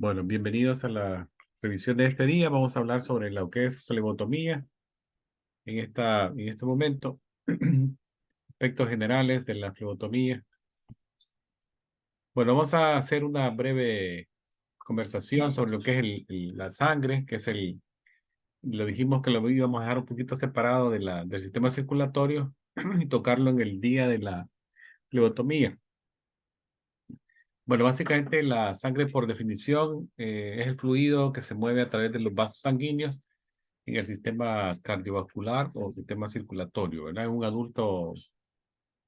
Bueno, bienvenidos a la revisión de este día. Vamos a hablar sobre lo que es flebotomía en este momento. Aspectos generales de la flebotomía. Bueno, vamos a hacer una breve conversación sobre lo que es la sangre, lo dijimos que lo íbamos a dejar un poquito separado del sistema circulatorio y tocarlo en el día de la flebotomía. Bueno, básicamente la sangre por definición es el fluido que se mueve a través de los vasos sanguíneos en el sistema cardiovascular o sistema circulatorio, ¿verdad? Un adulto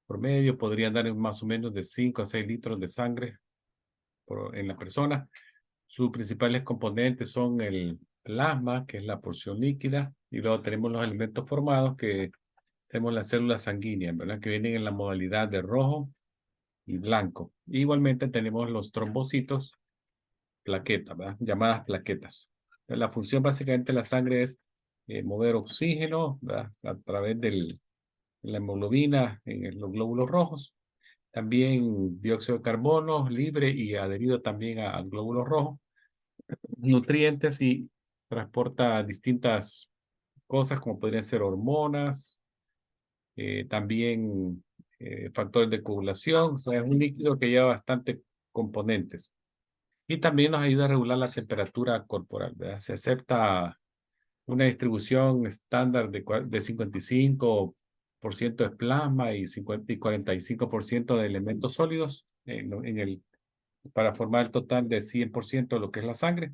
promedio podría dar más o menos de 5 a 6 litros de sangre en la persona. Sus principales componentes son el plasma, que es la porción líquida, y luego tenemos los elementos formados, que tenemos las células sanguíneas, ¿verdad? Que vienen en la modalidad de rojo y blanco. Igualmente tenemos los trombocitos, plaquetas, ¿verdad? Llamadas plaquetas. La función básicamente de la sangre es mover oxígeno, ¿verdad? A través de la hemoglobina en los glóbulos rojos. También dióxido de carbono libre y adherido también al glóbulo rojo. Nutrientes y transporta distintas cosas como podrían ser hormonas, también factores de coagulación. O sea, es un líquido que lleva bastante componentes. Y también nos ayuda a regular la temperatura corporal, ¿verdad? Se acepta una distribución estándar de 55% de plasma y 45% de elementos sólidos para formar el total de 100% de lo que es la sangre.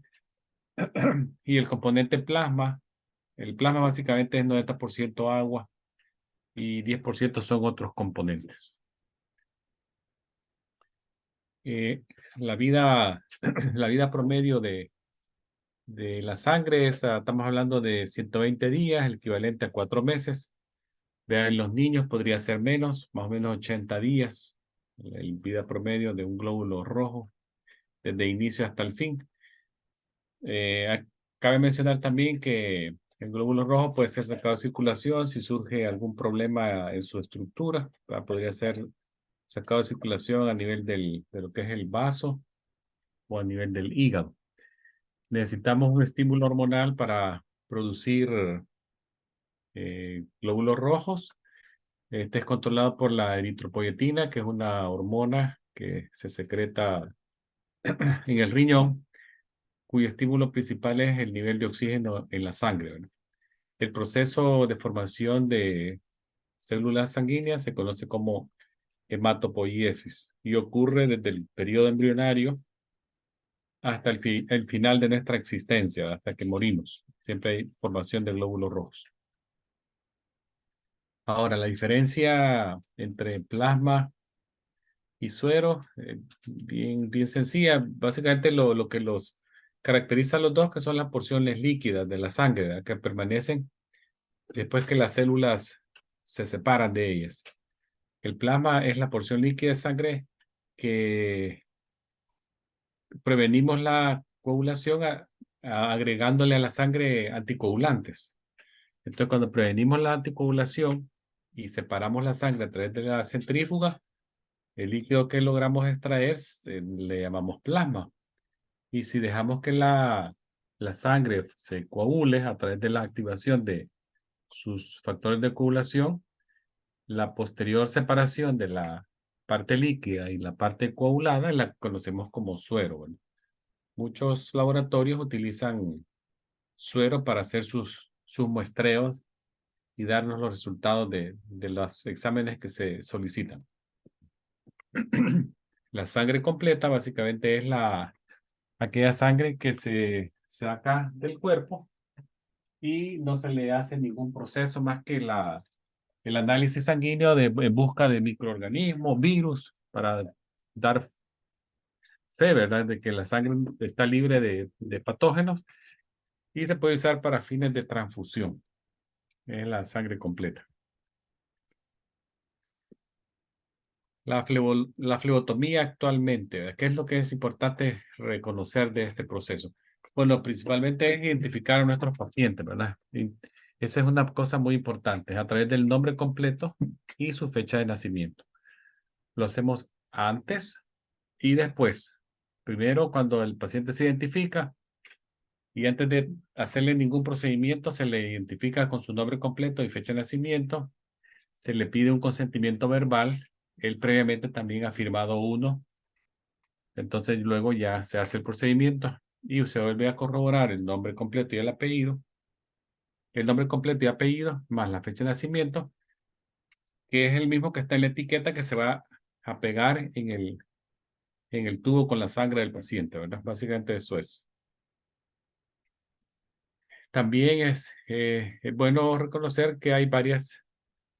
Y el componente plasma, el plasma básicamente es 90% agua y 10% son otros componentes. Eh, la vida, la vida promedio de la sangre estamos hablando de 120 días, el equivalente a 4 meses. En los niños podría ser menos, más o menos 80 días, la vida promedio de un glóbulo rojo, desde inicio hasta el fin. Cabe mencionar también que el glóbulo rojo puede ser sacado de circulación si surge algún problema en su estructura. Podría ser sacado de circulación a nivel de lo que es el vaso o a nivel del hígado. Necesitamos un estímulo hormonal para producir glóbulos rojos. Este es controlado por la eritropoyetina, que es una hormona que se secreta en el riñón, cuyo estímulo principal es el nivel de oxígeno en la sangre, ¿verdad? El proceso de formación de células sanguíneas se conoce como hematopoiesis y ocurre desde el periodo embrionario hasta el final de nuestra existencia, hasta que morimos. Siempre hay formación de glóbulos rojos. Ahora, la diferencia entre plasma y suero, bien sencilla. Básicamente lo que los caracteriza a los dos, que son las porciones líquidas de la sangre, ¿verdad? Que permanecen después que las células se separan de ellas. El plasma es la porción líquida de sangre que prevenimos la coagulación agregándole a la sangre anticoagulantes. Entonces, cuando prevenimos la anticoagulación y separamos la sangre a través de la centrífuga, el líquido que logramos extraer le llamamos plasma. Y si dejamos que la sangre se coagule a través de la activación de sus factores de coagulación, la posterior separación de la parte líquida y la parte coagulada la conocemos como suero. Bueno, muchos laboratorios utilizan suero para hacer sus muestreos y darnos los resultados de los exámenes que se solicitan. La sangre completa básicamente es aquella sangre que se saca del cuerpo y no se le hace ningún proceso más que el análisis sanguíneo en busca de microorganismos, virus, para dar fe, ¿verdad?, de que la sangre está libre de patógenos y se puede usar para fines de transfusión. Es la sangre completa. La flebotomía actualmente, ¿verdad? ¿Qué es lo que es importante reconocer de este proceso? Bueno, principalmente es identificar a nuestros pacientes, ¿verdad? Y esa es una cosa muy importante, a través del nombre completo y su fecha de nacimiento. Lo hacemos antes y después. Primero, cuando el paciente se identifica y antes de hacerle ningún procedimiento, se le identifica con su nombre completo y fecha de nacimiento. Se le pide un consentimiento verbal. Él previamente también ha firmado uno. Entonces luego ya se hace el procedimiento y se vuelve a corroborar el nombre completo y el apellido. El nombre completo y apellido más la fecha de nacimiento, que es el mismo que está en la etiqueta que se va a pegar en el tubo con la sangre del paciente, ¿verdad? Básicamente eso es. También es bueno reconocer que hay varias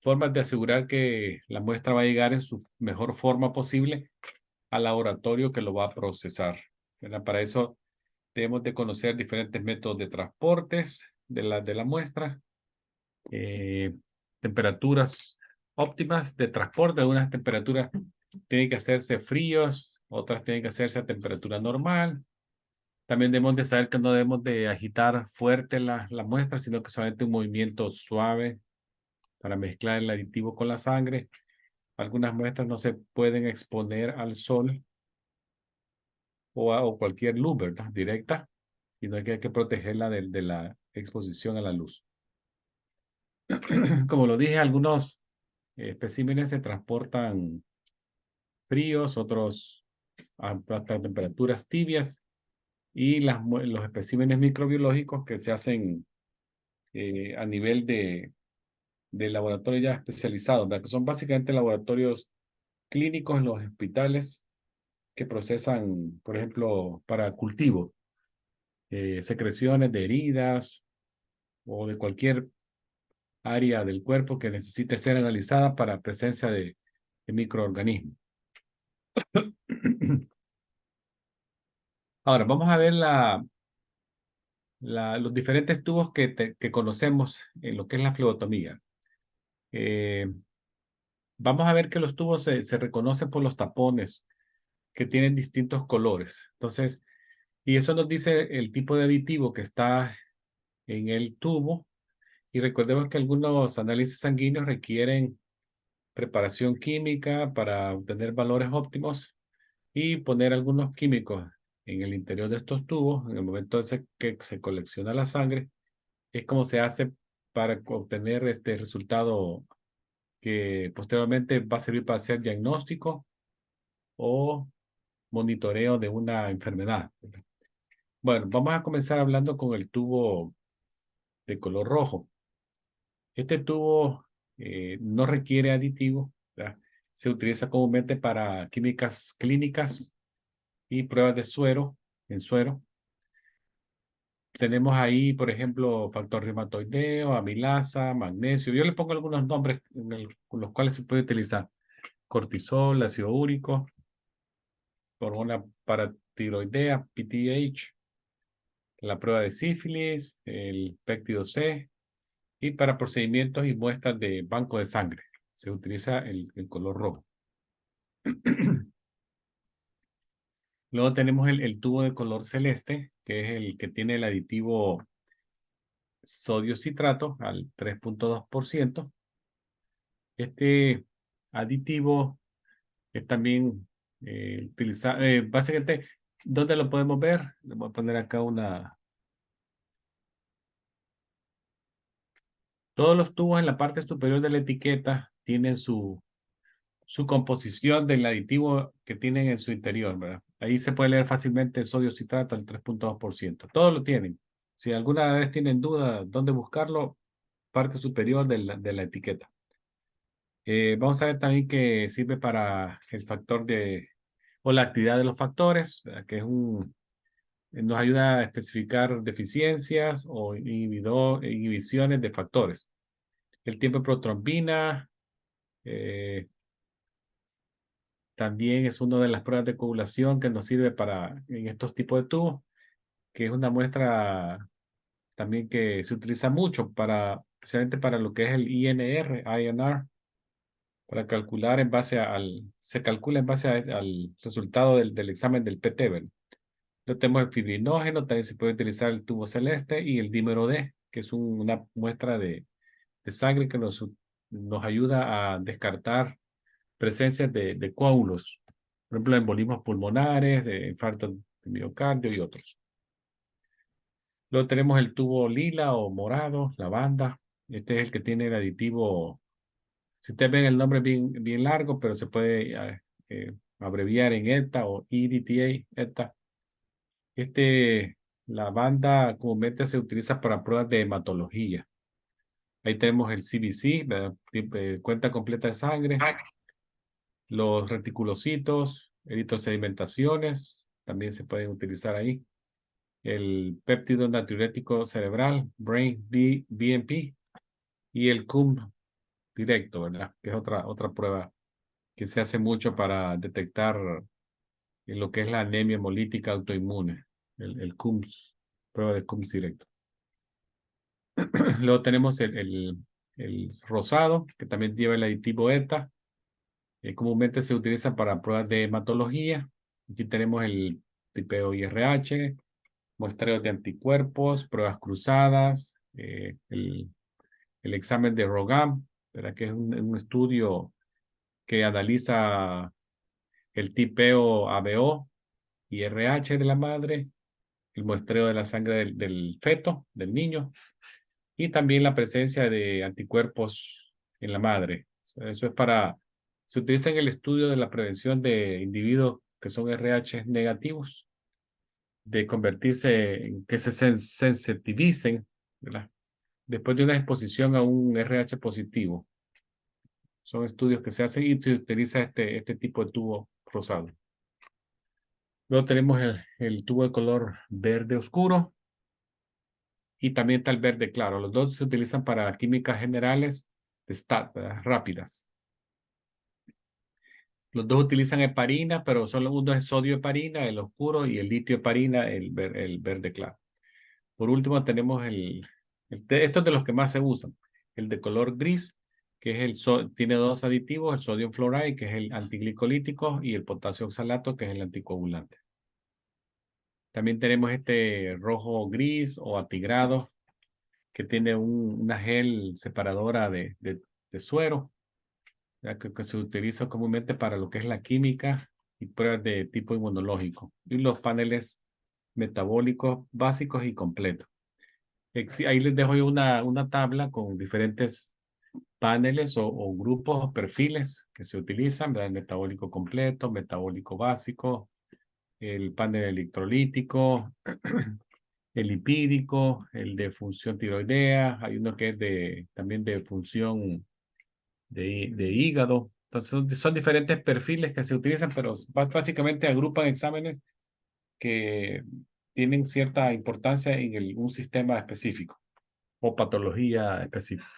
formas de asegurar que la muestra va a llegar en su mejor forma posible al laboratorio que lo va a procesar, ¿verdad? Para eso debemos de conocer diferentes métodos de transportes de la muestra, eh, temperaturas óptimas de transporte. Algunas temperaturas tienen que hacerse fríos, otras tienen que hacerse a temperatura normal. También debemos de saber que no debemos de agitar fuerte la muestra, sino que solamente un movimiento suave para mezclar el aditivo con la sangre. Algunas muestras no se pueden exponer al sol o cualquier luz, ¿verdad? Directa, sino que hay que protegerla de la exposición a la luz. Como lo dije, algunos especímenes se transportan fríos, otros hasta temperaturas tibias, y los especímenes microbiológicos que se hacen a nivel de laboratorios ya especializados, ¿verdad? Que son básicamente laboratorios clínicos en los hospitales que procesan, por ejemplo, para cultivo, secreciones de heridas o de cualquier área del cuerpo que necesite ser analizada para presencia de microorganismos. Ahora, vamos a ver los diferentes tubos que conocemos en lo que es la flebotomía. Eh, Vamos a ver que los tubos se reconocen por los tapones que tienen distintos colores. Entonces, y eso nos dice el tipo de aditivo que está en el tubo. Y recordemos que algunos análisis sanguíneos requieren preparación química para obtener valores óptimos y poner algunos químicos en el interior de estos tubos. En el momento que se colecciona la sangre, es como se hace para obtener este resultado que posteriormente va a servir para hacer diagnóstico o monitoreo de una enfermedad. Bueno, vamos a comenzar hablando con el tubo de color rojo. Este tubo no requiere aditivo, ¿verdad? Se utiliza comúnmente para químicas clínicas y pruebas de suero, en suero. Tenemos ahí, por ejemplo, factor reumatoideo, amilasa, magnesio. Yo le pongo algunos nombres con los cuales se puede utilizar. Cortisol, ácido úrico, hormona paratiroidea, PTH, la prueba de sífilis, el péptido C, y para procedimientos y muestras de banco de sangre se utiliza el color rojo. Luego tenemos el tubo de color celeste, que es el que tiene el aditivo sodio citrato al 3.2%. Este aditivo es también utilizado, básicamente, ¿dónde lo podemos ver? Le voy a poner acá una. Todos los tubos en la parte superior de la etiqueta tienen su composición del aditivo que tienen en su interior, ¿verdad? Ahí se puede leer fácilmente sodio citrato al 3.2%. Todos lo tienen. Si alguna vez tienen duda dónde buscarlo, parte superior de la etiqueta. Vamos a ver también que sirve para el factor o la actividad de los factores, ¿verdad? Que es nos ayuda a especificar deficiencias o inhibiciones de factores. El tiempo de protrombina, eh, también es una de las pruebas de coagulación que nos sirve en estos tipos de tubos, que es una muestra también que se utiliza mucho especialmente para lo que es el INR, para calcular se calcula en base al resultado del examen del PT, ¿verdad? Luego tenemos el fibrinógeno, también se puede utilizar el tubo celeste y el dímero D, que es una muestra de sangre que nos ayuda a descartar presencias de coágulos. Por ejemplo, embolismos pulmonares, infartos de miocardio y otros. Luego tenemos el tubo lila o morado, lavanda. Este es el que tiene el aditivo. Si ustedes ven el nombre es bien largo, pero se puede abreviar en ETA o EDTA, ETA. La banda comúnmente se utiliza para pruebas de hematología. Ahí tenemos el CBC, ¿verdad? Cuenta completa de sangre, los reticulocitos, eritrosedimentaciones, también se pueden utilizar ahí. El péptido natriurético cerebral, BNP, y el CUM directo, ¿verdad? Que es otra prueba que se hace mucho para detectar lo que es la anemia hemolítica autoinmune, el CUMS, prueba de CUMS directo. Luego tenemos el rosado, que también lleva el aditivo ETA. Comúnmente se utiliza para pruebas de hematología. Aquí tenemos el tipeo IRH, muestreos de anticuerpos, pruebas cruzadas, el examen de ROGAM, ¿verdad? Que es un estudio que analiza el tipeo ABO y RH de la madre, el muestreo de la sangre del feto, del niño, y también la presencia de anticuerpos en la madre. Eso es se utiliza en el estudio de la prevención de individuos que son RH negativos, de convertirse en que se sensitivicen, ¿verdad? Después de una exposición a un RH positivo. Son estudios que se hacen y se utiliza este tipo de tubo rosado. Luego tenemos el tubo de color verde oscuro y también está el verde claro. Los dos se utilizan para químicas generales de STAT, ¿verdad? Rápidas. Los dos utilizan heparina, pero solo uno es sodio heparina, el oscuro, y el litio heparina, el verde claro. Por último tenemos esto es de los que más se usan, el de color gris, que es tiene dos aditivos, el sodium fluoride, que es el antiglicolítico, y el potasio oxalato, que es el anticoagulante. También tenemos este rojo gris o atigrado, que tiene una gel separadora de suero, que se utiliza comúnmente para lo que es la química y pruebas de tipo inmunológico, y los paneles metabólicos básicos y completos. Ahí les dejo yo una tabla con diferentes paneles o grupos o perfiles que se utilizan, ¿verdad? El metabólico completo, metabólico básico, el panel electrolítico, el lipídico, el de función tiroidea, hay uno que es también de función de hígado. Entonces son diferentes perfiles que se utilizan, pero básicamente agrupan exámenes que tienen cierta importancia en un sistema específico o patología específica.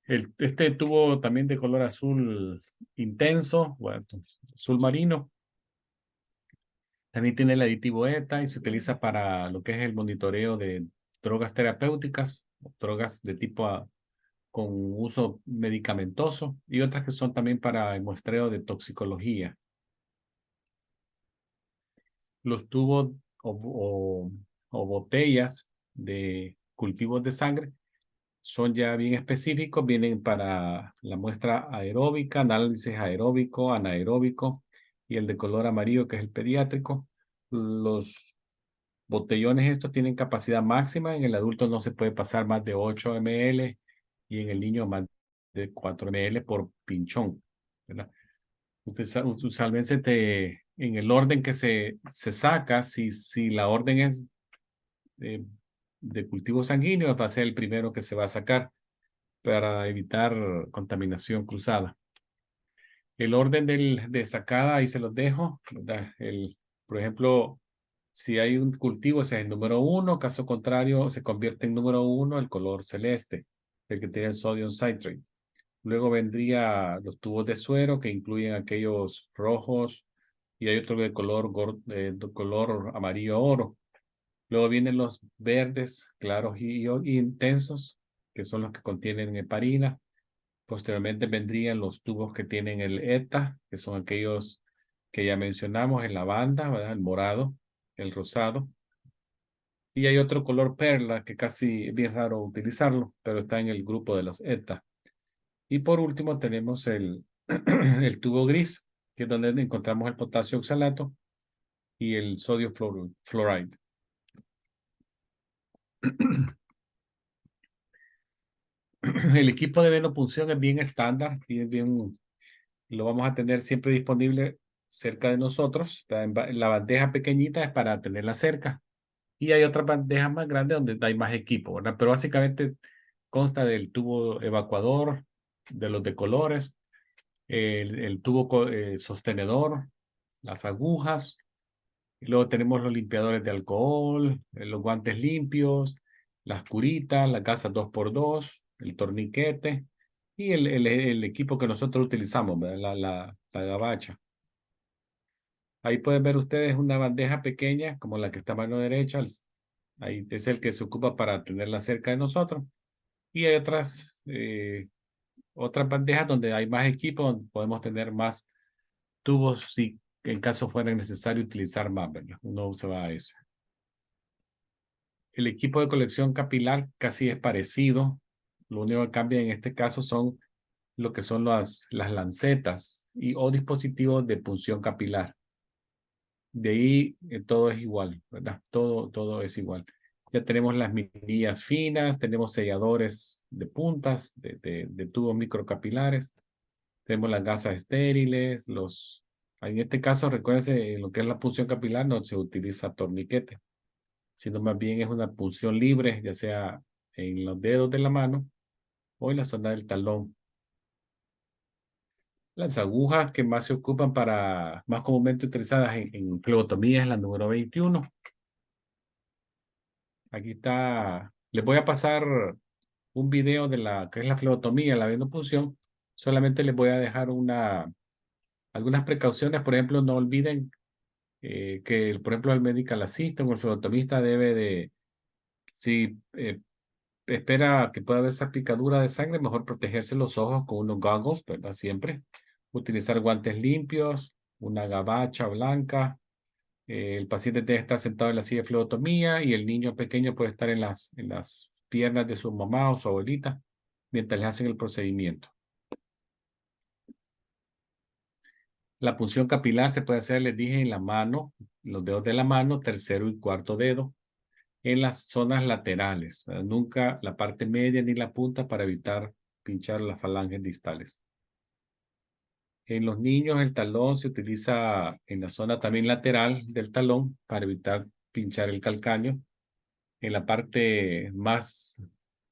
Este tubo también de color azul intenso, bueno, azul marino. También tiene el aditivo ETA y se utiliza para lo que es el monitoreo de drogas terapéuticas, drogas de tipo con uso medicamentoso y otras que son también para el muestreo de toxicología. Los tubos o botellas de cultivos de sangre son ya bien específicos, vienen para la muestra aeróbica, análisis aeróbico, anaeróbico y el de color amarillo que es el pediátrico. Los botellones estos tienen capacidad máxima, en el adulto no se puede pasar más de 8 ml y en el niño más de 4 ml por pinchón, ¿verdad? Entonces, usualmente en el orden que se saca, si la orden es eh, de cultivo sanguíneo, va a ser el primero que se va a sacar para evitar contaminación cruzada. El orden de sacada, ahí se los dejo, ¿verdad? Por ejemplo, si hay un cultivo, ese es el número 1, caso contrario, se convierte en número 1 el color celeste, el que tiene el sodium citrate. Luego vendría los tubos de suero, que incluyen aquellos rojos, y hay otro de color amarillo oro. Luego vienen los verdes, claros y intensos, que son los que contienen heparina. Posteriormente vendrían los tubos que tienen el ETA, que son aquellos que ya mencionamos, el lavanda, ¿verdad? El morado, el rosado. Y hay otro color perla que casi es bien raro utilizarlo, pero está en el grupo de los ETA. Y por último tenemos el tubo gris, que es donde encontramos el potasio oxalato y el sodio fluoride. El equipo de venopunción es bien estándar y es bien, lo vamos a tener siempre disponible cerca de nosotros. La bandeja pequeñita es para tenerla cerca. Y hay otras bandejas más grandes donde hay más equipo, ¿verdad? Pero básicamente consta del tubo evacuador, de los de colores, el tubo sostenedor, las agujas, y luego tenemos los limpiadores de alcohol, los guantes limpios, las curitas, las gasas 2x2, el torniquete y el equipo que nosotros utilizamos, ¿verdad? La gabacha. Ahí pueden ver ustedes una bandeja pequeña, como la que está a mano derecha. Ahí es el que se ocupa para tenerla cerca de nosotros. Y hay otras bandejas donde hay más equipo, donde podemos tener más tubos si en caso fuera necesario utilizar más, ¿verdad? Uno usa a ese. El equipo de colección capilar casi es parecido. Lo único que cambia en este caso son lo que son las lancetas o dispositivos de punción capilar. De ahí todo es igual, ¿verdad? Todo es igual. Ya tenemos las minillas finas, tenemos selladores de puntas, de tubos microcapilares, tenemos las gasas estériles, en este caso, recuérdense, en lo que es la punción capilar no se utiliza torniquete, sino más bien es una punción libre, ya sea en los dedos de la mano o en la zona del talón. Las agujas que más se ocupan más comúnmente utilizadas en flebotomía es la número 21. Aquí está. Les voy a pasar un video de la que es la flebotomía, la venopunción. Solamente les voy a dejar algunas precauciones. Por ejemplo, no olviden que, por ejemplo, el medical assistant o el flebotomista debe si espera que pueda haber esa picadura de sangre, mejor protegerse los ojos con unos goggles, ¿verdad? Siempre. Utilizar guantes limpios, una gabacha blanca. El paciente debe estar sentado en la silla de flebotomía y el niño pequeño puede estar en las piernas de su mamá o su abuelita mientras le hacen el procedimiento. La punción capilar se puede hacer, les dije, en la mano, los dedos de la mano, tercero y cuarto dedo, en las zonas laterales, ¿verdad? Nunca la parte media ni la punta para evitar pinchar las falanges distales. En los niños el talón se utiliza en la zona también lateral del talón para evitar pinchar el calcáneo. En la parte más,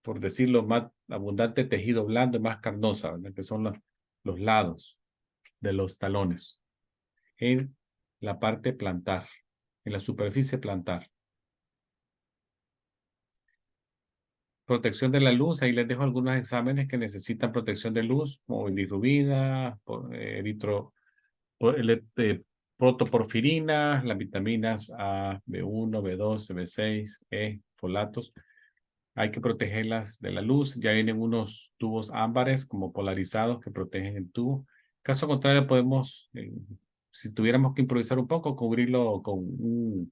por decirlo, más abundante tejido blando y más carnosa, ¿verdad? Que son los lados de los talones. En la parte plantar, en la superficie plantar. Protección de la luz, ahí les dejo algunos exámenes que necesitan protección de luz, como bilirrubina, protoporfirina, las vitaminas A, B1, B2, B6, E, folatos. Hay que protegerlas de la luz. Ya vienen unos tubos ámbares como polarizados que protegen el tubo. Caso contrario, podemos, si tuviéramos que improvisar un poco, cubrirlo con un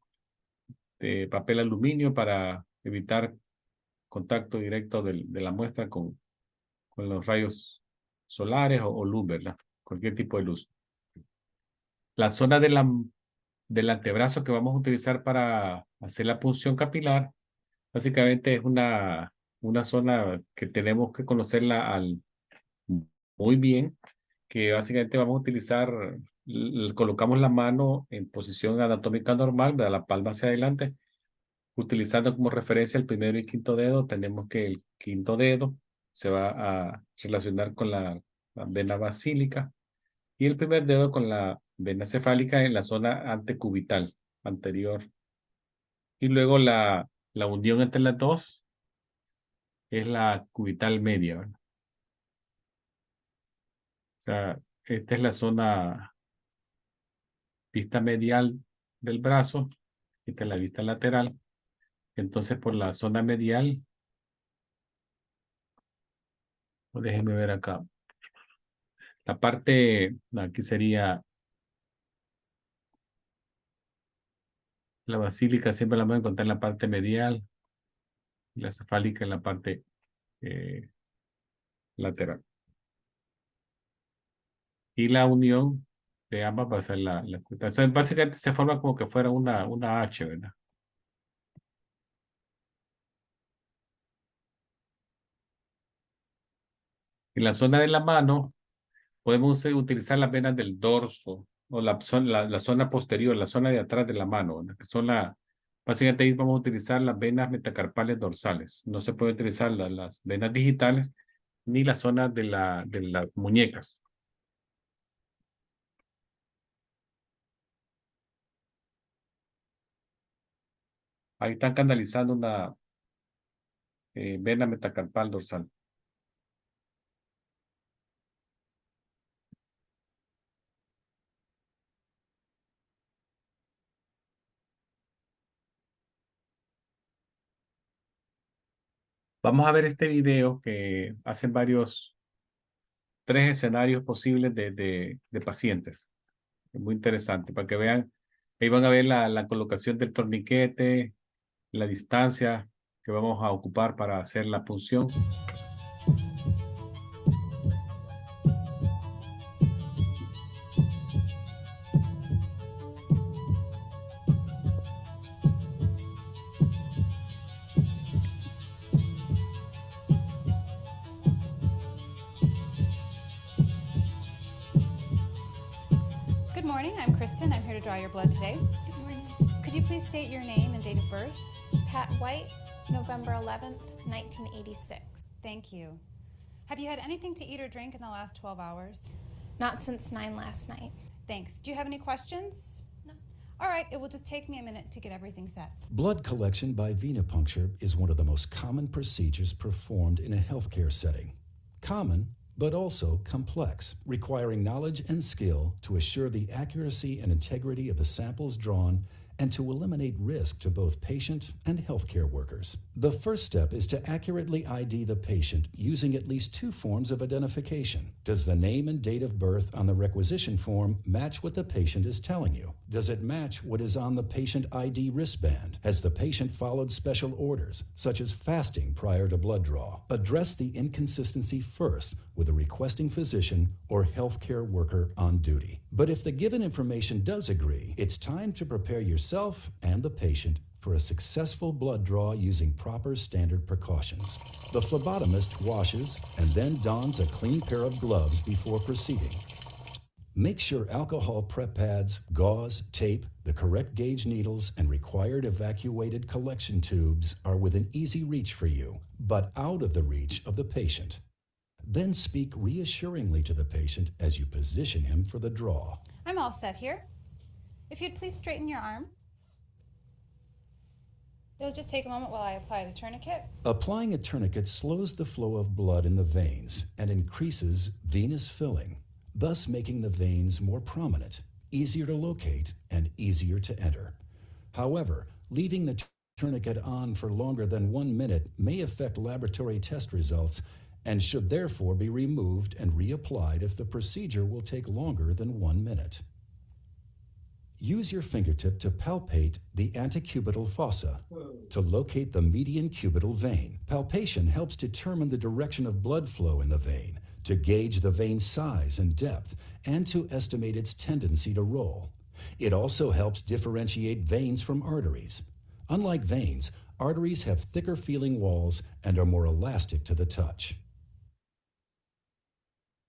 papel aluminio para evitar contacto directo de la muestra con los rayos solares o luz, ¿verdad? Cualquier tipo de luz. La zona del antebrazo que vamos a utilizar para hacer la punción capilar, básicamente es una zona que tenemos que conocerla muy bien, que básicamente vamos a utilizar, colocamos la mano en posición anatómica normal, de la palma hacia adelante, utilizando como referencia el primero y quinto dedo. Tenemos que el quinto dedo se va a relacionar con la vena basílica y el primer dedo con la vena cefálica en la zona antecubital anterior. Y luego la unión entre las dos es la cubital media, ¿verdad? O sea, esta es la zona vista medial del brazo, esta es la vista lateral. Entonces, por la zona medial, déjenme ver acá. La parte, aquí sería la basílica, siempre la vamos a encontrar en la parte medial y la cefálica en la parte eh, lateral. Y la unión de ambas va a ser la curva. Entonces, básicamente se forma como que fuera una H, ¿verdad? En la zona de la mano podemos utilizar las venas del dorso o la zona posterior, la zona de atrás de la mano, ¿verdad? Que son básicamente ahí vamos a utilizar las venas metacarpales dorsales. No se puede utilizar las venas digitales ni la zona de las muñecas. Ahí están canalizando una vena metacarpal dorsal. Vamos a ver este video que hacen tres escenarios posibles de pacientes. Es muy interesante para que vean. Ahí van a ver la colocación del torniquete, la distancia que vamos a ocupar para hacer la punción. Good morning, I'm Kristen. I'm here to draw your blood today. Good morning. Could you please state your name and date of birth? Pat White, November 11th, 1986. Thank you. Have you had anything to eat or drink in the last 12 hours? Not since 9 last night. Thanks. Do you have any questions? No. All right, it will just take me a minute to get everything set. Blood collection by venipuncture is one of the most common procedures performed in a healthcare setting. Common, but also complex, requiring knowledge and skill to assure the accuracy and integrity of the samples drawn and to eliminate risk to both patient and healthcare workers. The first step is to accurately ID the patient using at least two forms of identification. Does the name and date of birth on the requisition form match what the patient is telling you? Does it match what is on the patient ID wristband? Has the patient followed special orders, such as fasting prior to blood draw? Address the inconsistency first with a requesting physician or healthcare worker on duty. But if the given information does agree, it's time to prepare yourself and the patient for a successful blood draw using proper standard precautions. The phlebotomist washes and then dons a clean pair of gloves before proceeding. Make sure alcohol prep pads, gauze, tape, the correct gauge needles, and required evacuated collection tubes are within easy reach for you, but out of the reach of the patient. Then speak reassuringly to the patient as you position him for the draw. I'm all set here. If you'd please straighten your arm. It'll just take a moment while I apply the tourniquet. Applying a tourniquet slows the flow of blood in the veins and increases venous filling, thus making the veins more prominent, easier to locate, and easier to enter. However, leaving the tourniquet on for longer than 1 minute may affect laboratory test results and should therefore be removed and reapplied if the procedure will take longer than 1 minute. Use your fingertip to palpate the antecubital fossa to locate the median cubital vein. Palpation helps determine the direction of blood flow in the vein, to gauge the vein size and depth, and to estimate its tendency to roll. It also helps differentiate veins from arteries. Unlike veins, arteries have thicker feeling walls and are more elastic to the touch.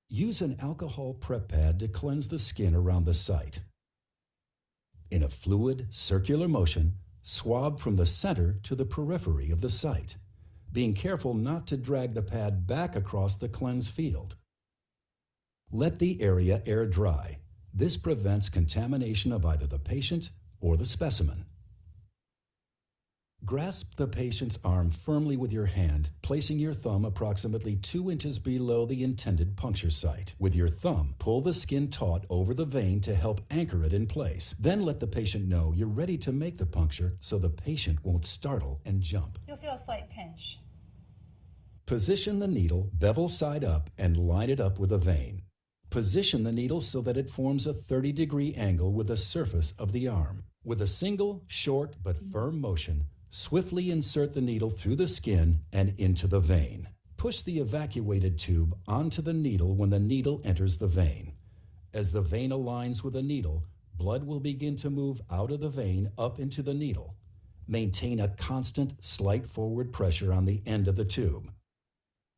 Use an alcohol prep pad to cleanse the skin around the site. In a fluid, circular motion, swab from the center to the periphery of the site, being careful not to drag the pad back across the cleansed field. Let the area air dry. This prevents contamination of either the patient or the specimen. Grasp the patient's arm firmly with your hand, placing your thumb approximately 2 inches below the intended puncture site. With your thumb, pull the skin taut over the vein to help anchor it in place. Then let the patient know you're ready to make the puncture so the patient won't startle and jump. You'll feel a slight pinch. Position the needle bevel side up and line it up with the vein. Position the needle so that it forms a 30-degree angle with the surface of the arm. With a single, short but firm motion, swiftly insert the needle through the skin and into the vein. Push the evacuated tube onto the needle when the needle enters the vein. As the vein aligns with the needle, blood will begin to move out of the vein up into the needle. Maintain a constant, slight forward pressure on the end of the tube.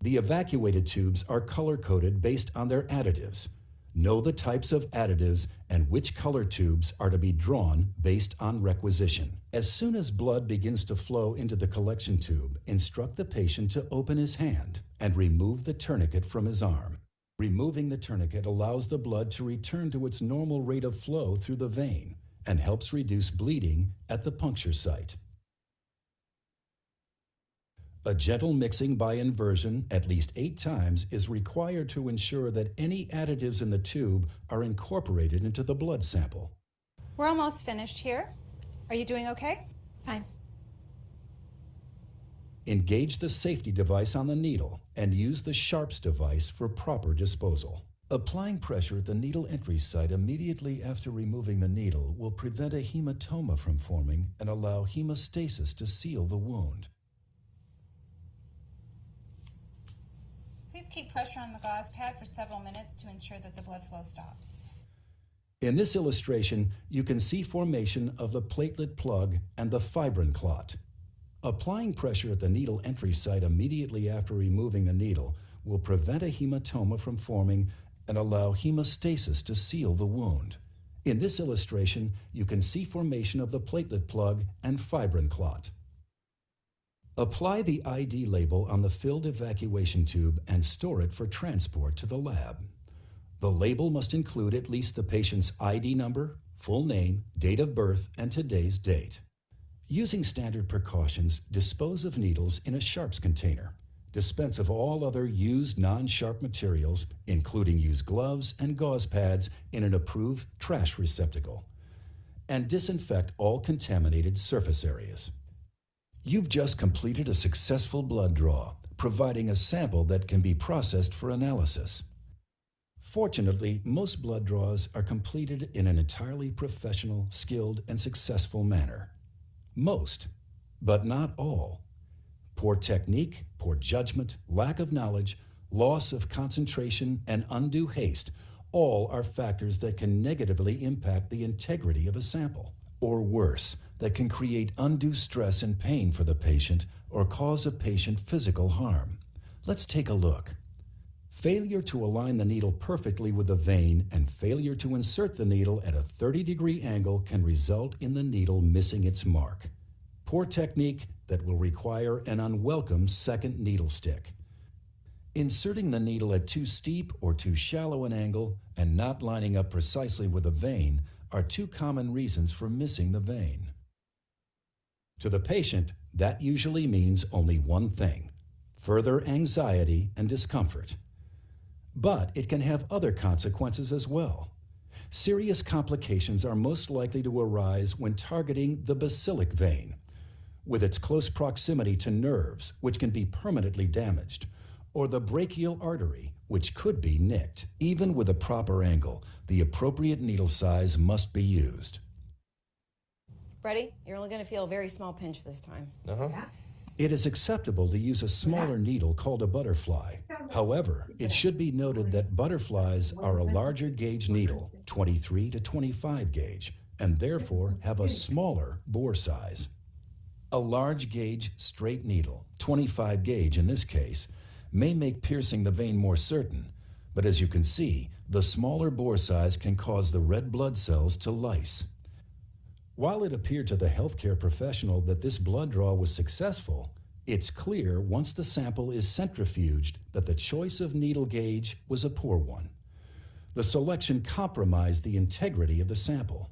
The evacuated tubes are color-coded based on their additives. Know the types of additives and which color tubes are to be drawn based on requisition. As soon as blood begins to flow into the collection tube, instruct the patient to open his hand and remove the tourniquet from his arm. Removing the tourniquet allows the blood to return to its normal rate of flow through the vein and helps reduce bleeding at the puncture site. A gentle mixing by inversion at least 8 times is required to ensure that any additives in the tube are incorporated into the blood sample. We're almost finished here. Are you doing okay? Fine. Engage the safety device on the needle and use the Sharps device for proper disposal. Applying pressure at the needle entry site immediately after removing the needle will prevent a hematoma from forming and allow hemostasis to seal the wound. Please keep pressure on the gauze pad for several minutes to ensure that the blood flow stops. In this illustration, you can see formation of the platelet plug and the fibrin clot. Applying pressure at the needle entry site immediately after removing the needle will prevent a hematoma from forming and allow hemostasis to seal the wound. In this illustration, you can see formation of the platelet plug and fibrin clot. Apply the ID label on the filled evacuation tube and store it for transport to the lab. The label must include at least the patient's ID number, full name, date of birth, and today's date. Using standard precautions, dispose of needles in a Sharps container. Dispense of all other used non-sharp materials, including used gloves and gauze pads, in an approved trash receptacle. And disinfect all contaminated surface areas. You've just completed a successful blood draw, providing a sample that can be processed for analysis. Fortunately, most blood draws are completed in an entirely professional, skilled, and successful manner. Most, but not all. Poor technique, poor judgment, lack of knowledge, loss of concentration, and undue haste all are factors that can negatively impact the integrity of a sample. Or worse, that can create undue stress and pain for the patient or cause a patient physical harm. Let's take a look. Failure to align the needle perfectly with the vein and failure to insert the needle at a 30-degree angle can result in the needle missing its mark. Poor technique that will require an unwelcome second needle stick. Inserting the needle at too steep or too shallow an angle and not lining up precisely with the vein are 2 common reasons for missing the vein. To the patient, that usually means only one thing: further anxiety and discomfort. But it can have other consequences as well. Serious complications are most likely to arise when targeting the basilic vein, with its close proximity to nerves, which can be permanently damaged, or the brachial artery, which could be nicked. Even with a proper angle, the appropriate needle size must be used. Ready? You're only going to feel a very small pinch this time. It is acceptable to use a smaller needle called a butterfly. However, it should be noted that butterflies are a larger gauge needle, 23 to 25 gauge, and therefore have a smaller bore size. A large gauge straight needle, 25 gauge in this case, may make piercing the vein more certain, but as you can see, the smaller bore size can cause the red blood cells to lyse. While it appeared to the healthcare professional that this blood draw was successful, it's clear once the sample is centrifuged that the choice of needle gauge was a poor one. The selection compromised the integrity of the sample.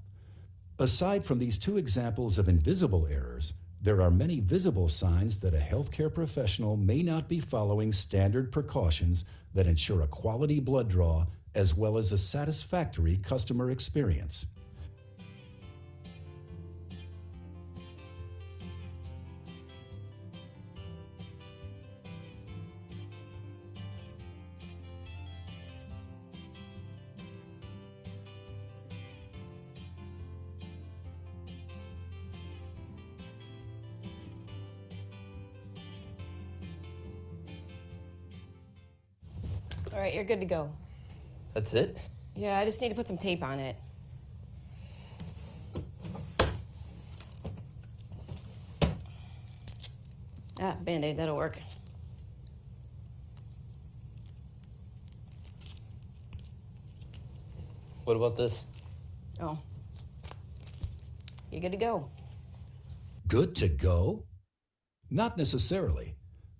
Aside from these 2 examples of invisible errors, there are many visible signs that a healthcare professional may not be following standard precautions that ensure a quality blood draw as well as a satisfactory customer experience. All right, you're good to go. That's it? Yeah, I just need to put some tape on it. Ah, Band-Aid, that'll work. What about this? Oh. You're good to go. Good to go? Not necessarily.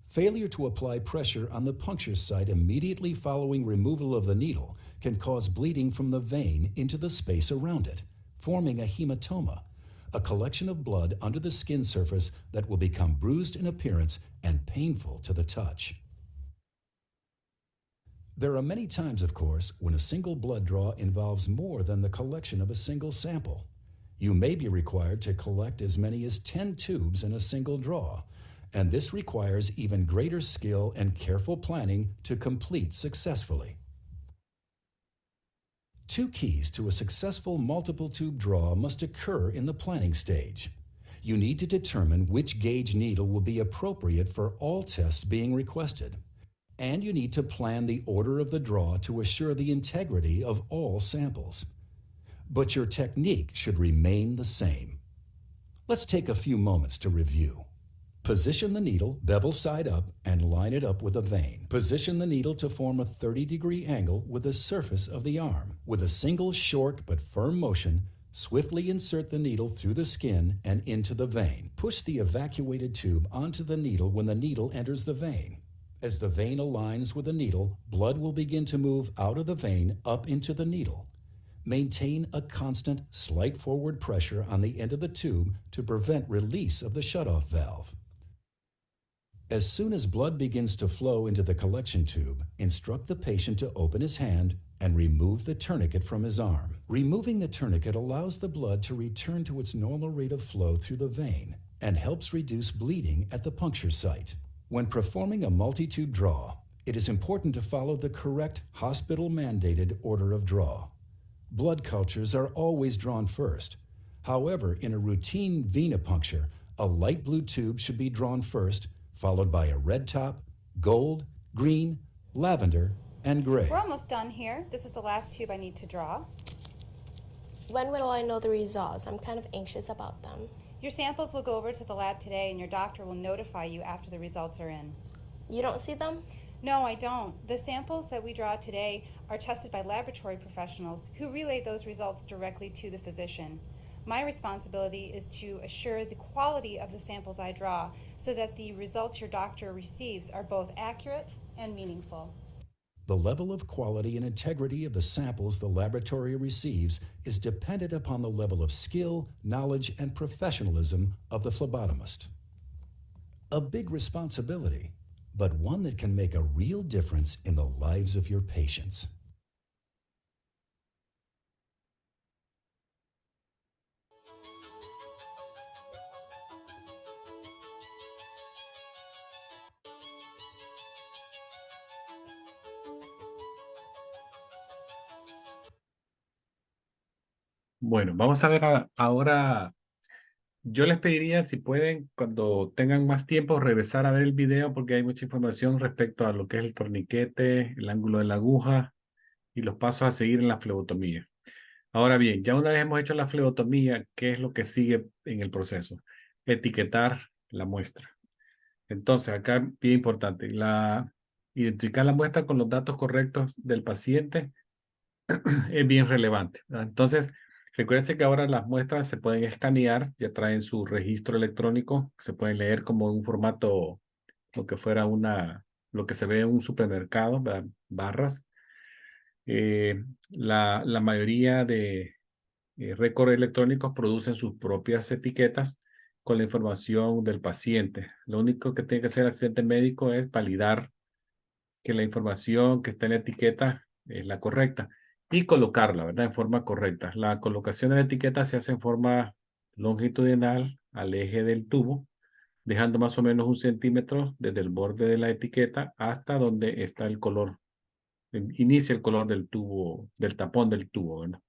Failure to apply pressure on the puncture site immediately following removal of the needle can cause bleeding from the vein into the space around it, forming a hematoma, a collection of blood under the skin surface that will become bruised in appearance and painful to the touch. There are many times, of course, when a single blood draw involves more than the collection of a single sample. You may be required to collect as many as 10 tubes in a single draw, and this requires even greater skill and careful planning to complete successfully. Two keys to a successful multiple tube draw must occur in the planning stage. You need to determine which gauge needle will be appropriate for all tests being requested, and you need to plan the order of the draw to assure the integrity of all samples. But your technique should remain the same. Let's take a few moments to review. Position the needle bevel side up and line it up with a vein. Position the needle to form a 30-degree angle with the surface of the arm. With a single short but firm motion, swiftly insert the needle through the skin and into the vein. Push the evacuated tube onto the needle when the needle enters the vein. As the vein aligns with the needle, blood will begin to move out of the vein up into the needle. Maintain a constant, slight forward pressure on the end of the tube to prevent release of the shutoff valve. As soon as blood begins to flow into the collection tube, instruct the patient to open his hand and remove the tourniquet from his arm. Removing the tourniquet allows the blood to return to its normal rate of flow through the vein and helps reduce bleeding at the puncture site. When performing a multi-tube draw, it is important to follow the correct hospital-mandated order of draw. Blood cultures are always drawn first. However, in a routine venipuncture, a light blue tube should be drawn first, followed by a red top, gold, green, lavender, and gray. We're almost done here. This is the last tube I need to draw. When will I know the results? I'm kind of anxious about them. Your samples will go over to the lab today, and your doctor will notify you after the results are in. You don't see them? No, I don't. The samples that we draw today are tested by laboratory professionals who relay those results directly to the physician. My responsibility is to assure the quality of the samples I draw so that the results your doctor receives are both accurate and meaningful. The level of quality and integrity of the samples the laboratory receives is dependent upon the level of skill, knowledge, and professionalism of the phlebotomist. A big responsibility, but one that can make a real difference in the lives of your patients. Bueno, vamos a ver ahora. Yo les pediría, si pueden, cuando tengan más tiempo, regresar a ver el video porque hay mucha información respecto a lo que es el torniquete, el ángulo de la aguja y los pasos a seguir en la flebotomía. Ahora bien, ya una vez hemos hecho la flebotomía, ¿qué es lo que sigue en el proceso? Etiquetar la muestra. Entonces, acá bien importante, identificar la muestra con los datos correctos del paciente es bien relevante, ¿verdad? Entonces, recuérdense que ahora las muestras se pueden escanear, ya traen su registro electrónico, se pueden leer como un formato, lo que fuera lo que se ve en un supermercado, ¿verdad? Barras. La mayoría de récords electrónicos producen sus propias etiquetas con la información del paciente. Lo único que tiene que hacer el asistente médico es validar que la información que está en la etiqueta es la correcta y colocarla, ¿verdad? En forma correcta. La colocación de la etiqueta se hace en forma longitudinal al eje del tubo, dejando más o menos 1 centímetro desde el borde de la etiqueta hasta donde está el color. Inicia el color del tubo, del tapón del tubo, ¿verdad?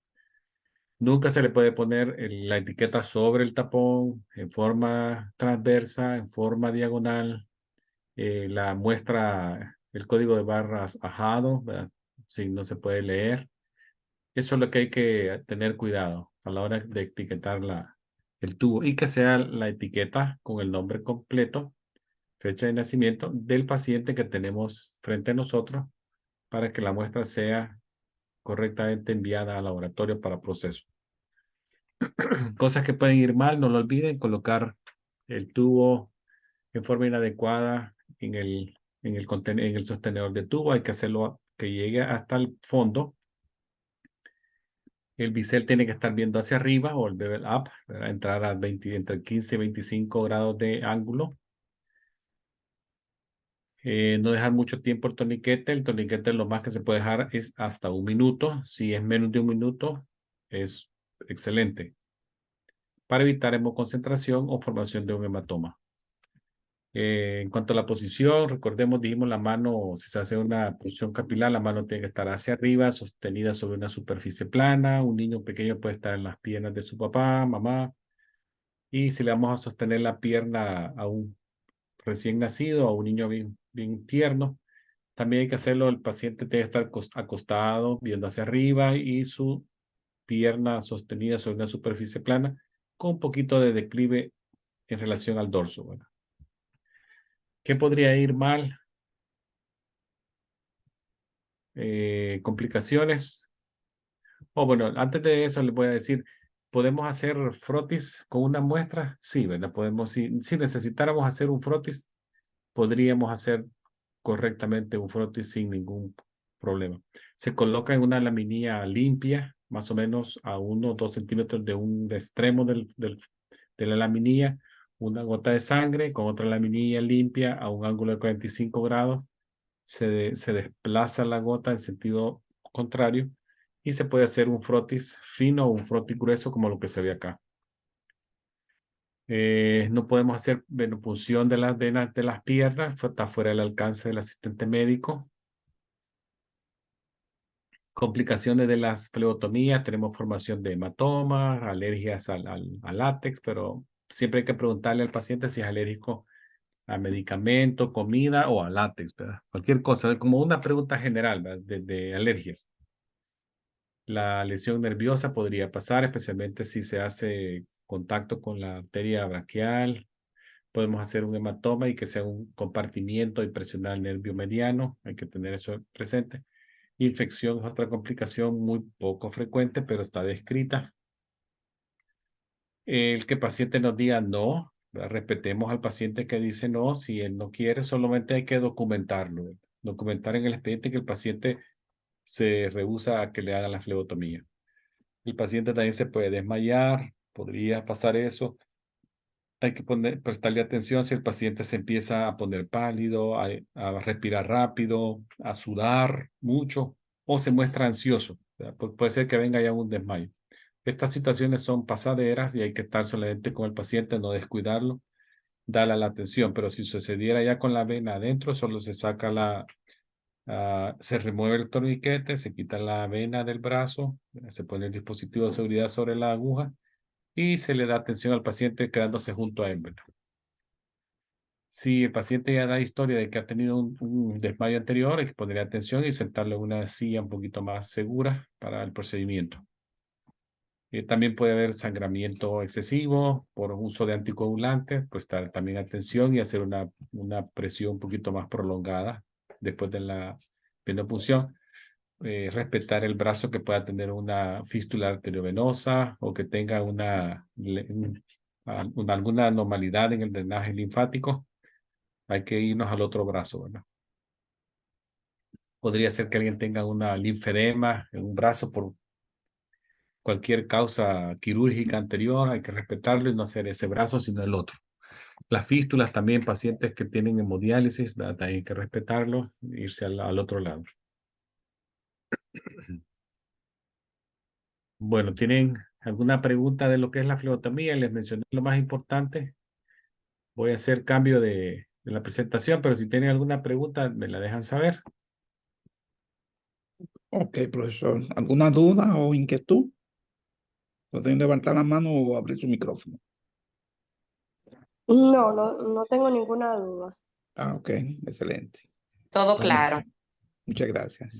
Nunca se le puede poner la etiqueta sobre el tapón, en forma transversa, en forma diagonal. La muestra, el código de barras ajado, ¿verdad? Sí, no se puede leer. Eso es lo que hay que tener cuidado a la hora de etiquetar el tubo y que sea la etiqueta con el nombre completo, fecha de nacimiento del paciente que tenemos frente a nosotros para que la muestra sea correctamente enviada al laboratorio para proceso. Cosas que pueden ir mal, no lo olviden, colocar el tubo en forma inadecuada en el sostenedor de tubo. Hay que hacerlo que llegue hasta el fondo. El bisel tiene que estar viendo hacia arriba o el bevel up, ¿verdad? Entrar a entre 15 y 25 grados de ángulo. No dejar mucho tiempo el torniquete. El torniquete lo más que se puede dejar es hasta 1 minuto. Si es menos de 1 minuto, es excelente para evitar hemoconcentración o formación de un hematoma. En cuanto a la posición, recordemos, dijimos la mano, si se hace una punción capilar, la mano tiene que estar hacia arriba, sostenida sobre una superficie plana. Un niño pequeño puede estar en las piernas de su papá, mamá. Y si le vamos a sostener la pierna a un recién nacido, a un niño bien tierno, también hay que hacerlo, el paciente tiene que estar acostado, viendo hacia arriba y su pierna sostenida sobre una superficie plana con un poquito de declive en relación al dorso. Bueno, ¿qué podría ir mal? Complicaciones. Bueno, antes de eso les voy a decir, ¿podemos hacer frotis con una muestra? Sí, ¿verdad? Podemos, si necesitáramos hacer un frotis, podríamos hacer correctamente un frotis sin ningún problema. Se coloca en una laminilla limpia, más o menos a 1 o 2 centímetros de un extremo de la laminilla, una gota de sangre con otra laminilla limpia a un ángulo de 45 grados. Se desplaza la gota en sentido contrario y se puede hacer un frotis fino o un frotis grueso como lo que se ve acá. No podemos hacer venopunción de las venas de las piernas, está fuera del alcance del asistente médico. Complicaciones de las flebotomías, tenemos formación de hematomas, alergias al látex, pero siempre hay que preguntarle al paciente si es alérgico a medicamento, comida o a látex, ¿verdad? Cualquier cosa, como una pregunta general, ¿verdad? De alergias. La lesión nerviosa podría pasar, especialmente si se hace contacto con la arteria braquial. Podemos hacer un hematoma y que sea un compartimiento y presionar el nervio mediano. Hay que tener eso presente. Infección es otra complicación muy poco frecuente, pero está descrita. El que el paciente nos diga no, ¿verdad? Respetemos al paciente que dice no. Si él no quiere, solamente hay que documentarlo, ¿verdad? Documentar en el expediente que el paciente se rehúsa a que le hagan la flebotomía. El paciente también se puede desmayar, podría pasar eso. Hay que prestarle atención si el paciente se empieza a poner pálido, a respirar rápido, a sudar mucho o se muestra ansioso. Puede ser que venga ya un desmayo. Estas situaciones son pasaderas y hay que estar solamente con el paciente, no descuidarlo, darle la atención. Pero si sucediera ya con la vena adentro, solo se saca se remueve el torniquete, se quita la vena del brazo, se pone el dispositivo de seguridad sobre la aguja y se le da atención al paciente quedándose junto a él, ¿verdad? Si el paciente ya da historia de que ha tenido un desmayo anterior, hay que ponerle atención y sentarlo en una silla un poquito más segura para el procedimiento. También puede haber sangramiento excesivo por uso de anticoagulantes, pues dar también atención y hacer una presión un poquito más prolongada después de la venopunción. Respetar el brazo que pueda tener una fístula arteriovenosa o que tenga alguna anormalidad en el drenaje linfático. Hay que irnos al otro brazo, ¿verdad? Podría ser que alguien tenga una linfedema en un brazo por cualquier causa quirúrgica anterior. Hay que respetarlo y no hacer ese brazo, sino el otro. Las fístulas también, pacientes que tienen hemodiálisis, ¿verdad? Hay que respetarlo, irse al otro lado. Bueno, ¿tienen alguna pregunta de lo que es la flebotomía? Les mencioné lo más importante. Voy a hacer cambio de la presentación, pero si tienen alguna pregunta, me la dejan saber. Ok, profesor. ¿Alguna duda o inquietud? Pueden levantar la mano o abrir su micrófono. No tengo ninguna duda. Ok, excelente. Todo Bueno, claro. Muchas gracias.